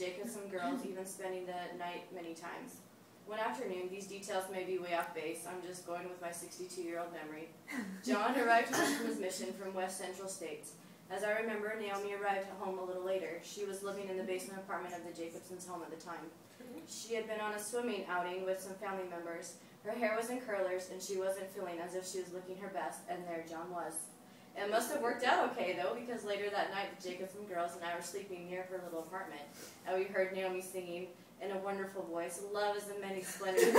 Jacobson girls, even spending the night many times. One afternoon, these details may be way off base, I'm just going with my 62-year-old memory. John arrived home from his mission from West Central States. As I remember, Naomi arrived home a little later. She was living in the basement apartment of the Jacobsons' home at the time. She had been on a swimming outing with some family members. Her hair was in curlers, and she wasn't feeling as if she was looking her best, and there John was. It must have worked out okay, though, because later that night, the Jacobson girls and I were sleeping near her little apartment, and we heard Naomi singing in a wonderful voice, "Love is a many splendid thing."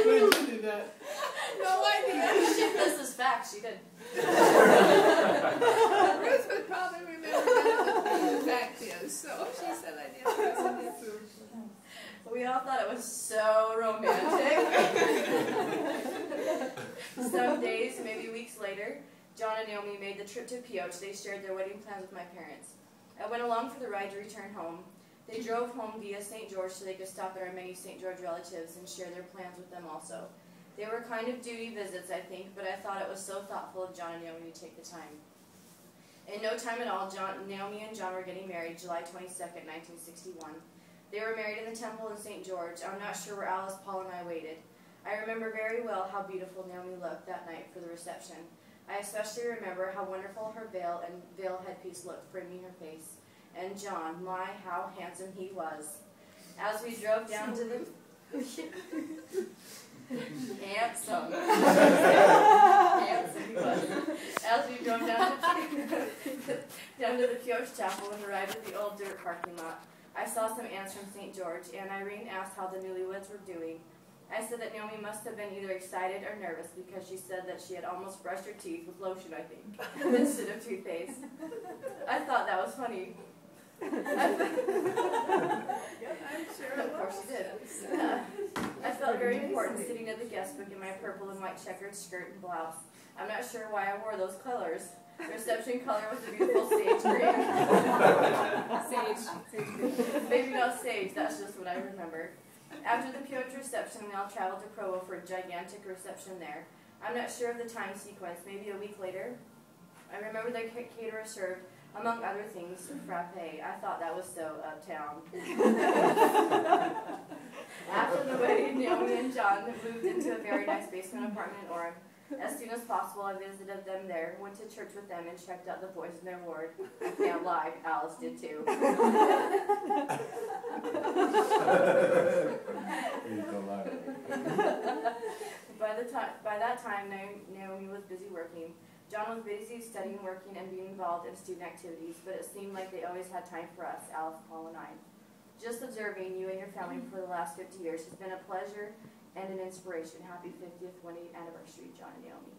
When did you do that? No idea. This is fact. She did. Ruth would probably remember what the fact is, so she said I did. We all thought it was so romantic. Some days, maybe weeks later, John and Naomi made the trip to Pioche. They shared their wedding plans with my parents. I went along for the ride to return home. They drove home via St. George so they could stop at our many St. George relatives and share their plans with them also. They were kind of duty visits, I think, but I thought it was so thoughtful of John and Naomi to take the time. In no time at all, Naomi and John were getting married July 22nd, 1961. They were married in the temple in St. George. I'm not sure where Alice, Paul, and I waited. I remember very well how beautiful Naomi looked that night for the reception. I especially remember how wonderful her veil and veil headpiece looked, framing her face. And John, my, how handsome he was. As we drove down to the... Handsome. Handsome he was. As we drove down to the Pioche Chapel and arrived at the old dirt parking lot, I saw some aunts from St. George, and Irene asked how the newlyweds were doing. I said that Naomi must have been either excited or nervous because she said that she had almost brushed her teeth with lotion, I think, instead of toothpaste. I thought that was funny. I'm sure Of course she did. I felt very important sitting at the guest book in my purple and white checkered skirt and blouse. I'm not sure why I wore those colors. The reception color was a beautiful sage green. Sage green. Maybe not sage, that's just what I remember. After the Pioche reception, we all traveled to Provo for a gigantic reception there. I'm not sure of the time sequence, maybe a week later. I remember the caterer served, among other things, frappe. I thought that was so uptown. After the wedding, Naomi and John moved into a very nice basement apartment in Orem. As soon as possible, I visited them there, went to church with them, and checked out the boys in their ward. I can't lie, Alice did too. By that time, Naomi was busy working. John was busy studying, working, and being involved in student activities, but it seemed like they always had time for us, Alice, Paul, and I. Just observing you and your family for the last 50 years has been a pleasure and an inspiration. Happy 50th wedding anniversary, John and Naomi.